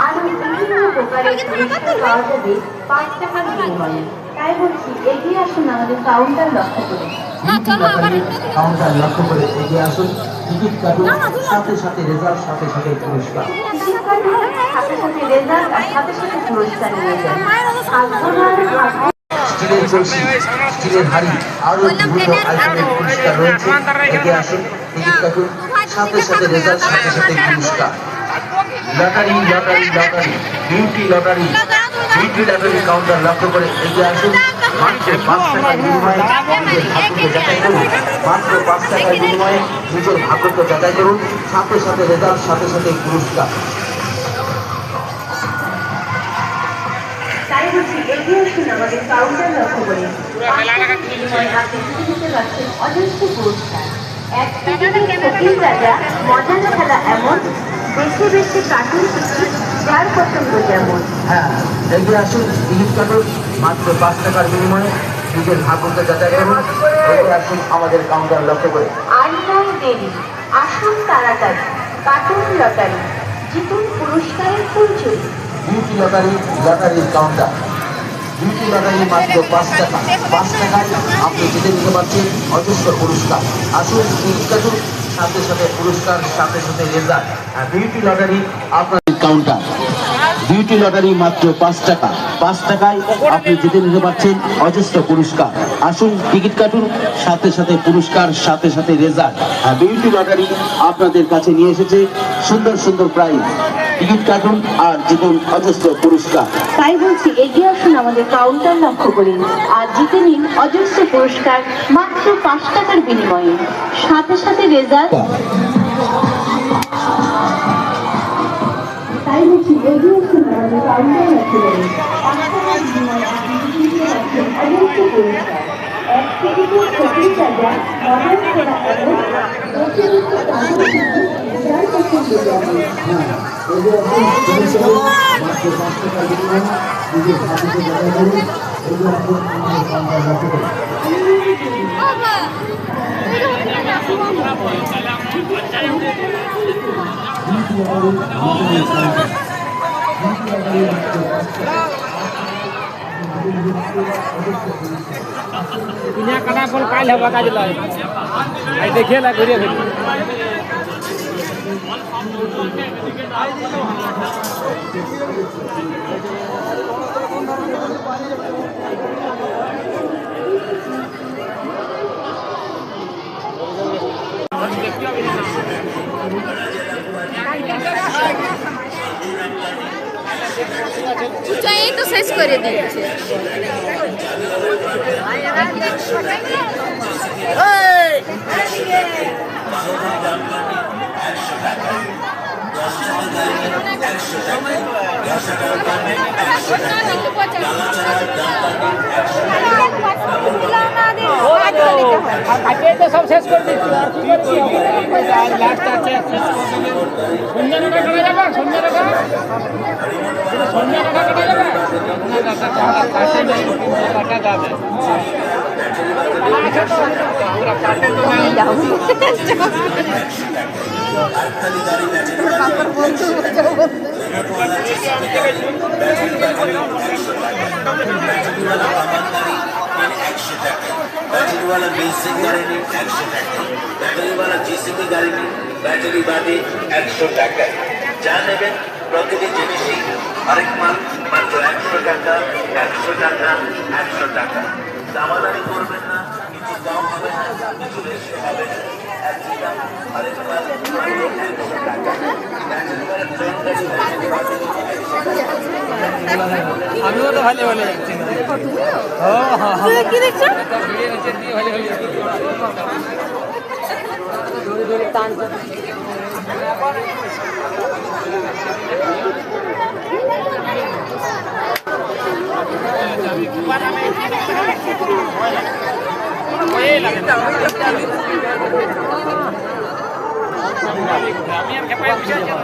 আরো বিভিন্ন প্রকারের পুরস্কার পাওয়া যাবে 5 টাকার বিনিময়ে। তাই বলছি এগিয়ে আসুন আমাদের কাউন্টার লক্ষ্য করে। কাউন্টার লক্ষ্য করে এগিয়ে আসুন। টিকিট কাটুন, সাথে সাথে রেজাল্ট, সাথে সাথে পুরস্কার। টিকিট কাটুন, সাথে সাথে রেজাল্ট আর সাথে সাথে পুরস্কার নিয়ে যান। স্টিলের কলসি, স্টিলের হাড়ি, আরো বিভিন্ন আইটেমের পুরস্কার রয়েছে। এগিয়ে আসুন, টিকিট কাটুন, সাথে সাথে রেজাল্ট, সাথে সাথে পুরস্কার। Lottery lottery lottery, beauty lottery, beauty lottery counter লক্ষ্য করে এগিয়ে আসুন। মাত্র 5 টাকার বিনিময়ে নিজের ভাগ্যকে যাচাই করুন। মাত্র 5 টাকার বিনিময়ে নিজের ভাগ্যকে যাচাই করুন, সাথে সাথে রেজাল্ট, সাথে সাথে পুরস্কার। তাই বলছি এগিয়ে আসুন আমাদের কাউন্টার লক্ষ্য করে। 5 টাকার বিনিময়ে আপনি টিকিটে পাচ্ছেন অজস্র পুরস্কার। এক টিকিটে কোকিল রাজা, মজার খেলা এমন, বেছে বেছে কার্টুন টিকিট, যার পছন্দ যেমন। হ্যাঁ, এগিয়ে আসুন, টিকিট কাটুন, মাত্র 5 টাকার বিনিময়ে নিজের ভাগ্যকে যাচাই করুন। এগিয়ে আসুন আমাদের কাউন্টার লক্ষ্য করে। আর নয় দেরি, আসুন তাড়াতাড়ি, কার্টুন লটারি, জিতুন পুরস্কারের ফুলঝুরি। বিউটি লটারি, লটারির কাউন্টার। বিউটি লটারি মাত্র 5 টাকা। 5 টাকায় আপনি জিতে নিতে পারছেন অজস্র পুরস্কার। আসুন, টিকিট কাটুন, সাথে সাথে পুরস্কার, সাথে সাথে রেজাল্ট। বিউটি লটারি আপনার কাউন্টার। বিউটি লটারি মাত্র 5 টাকা। 5 টাকায় আপনি জিতে নিতে পারছেন অজস্র পুরস্কার। আসুন, টিকিট কাটুন, সাথে সাথে পুরস্কার, সাথে সাথে রেজাল্ট। বিউটি লটারি আপনাদের কাছে নিয়ে এসেছে সুন্দর সুন্দর প্রাইজ। টিকিট কাটুন আর জিতুন অজস্র পুরস্কার। তাই বলছি এগিয়ে আসুন আমাদের কাউন্টার লক্ষ্য করে আর জিতে নিন অজস্র পুরস্কার মাত্র 5 টাকার বিনিময়ে, সাথে সাথে রেজাল্ট। তাই বলছি এগিয়ে আসুন আমাদের কাউন্টার লক্ষ্য করে 5 টাকার বিনিময়ে আপনি জিতে পাচ্ছেন অজস্র পুরস্কার। এক টিকিটে কোকিল রাজা, মজার খেলা এমন, বেছে বেছে কার্টুন টিকিট, যার পছন্দ যেমন। दुनिया कना फल काल हवा काज लाई आई देखिए ला घुरिए घुरिए এই তো শেষ করে দিয়েছে। सब शेष कर दीजिए लास्ट আছে সন্ধ্যা টাকা কাটা যাবে সন্ধ্যা টাকা কাটা যাবে না টাকা কাটে নেই কাটা যাবে আমরা কাটে তো নাই যাও পাপড় বন্ধু बैटरी वाला बेसिक गाड़ी नहीं 100 টাকা बैटरी वाला जीसीबी गाड़ी नहीं बैटरी बादे 100 টাকা যা নেবেন প্রতিটি জিনিসই আরেক মাল মাত্র 100 টাকা 100 টাকা 100 টাকা দামাদামি করবেন না কিছু কম হবে না কিছু বেশি হবে না একই দাম আরেক মাল 100 টাকা ব্যাটারি वाला ট্রেন গাড়ি ব্যাটারি বাদে আমিও তো ভালো ভালো যাচ্ছি তুই কি দেখছো? ভিডিও নিচে দিয়ে ভালো ভালো দৌড়ে দৌড়ে টানছে আমি আর খেপাই বুঝাই না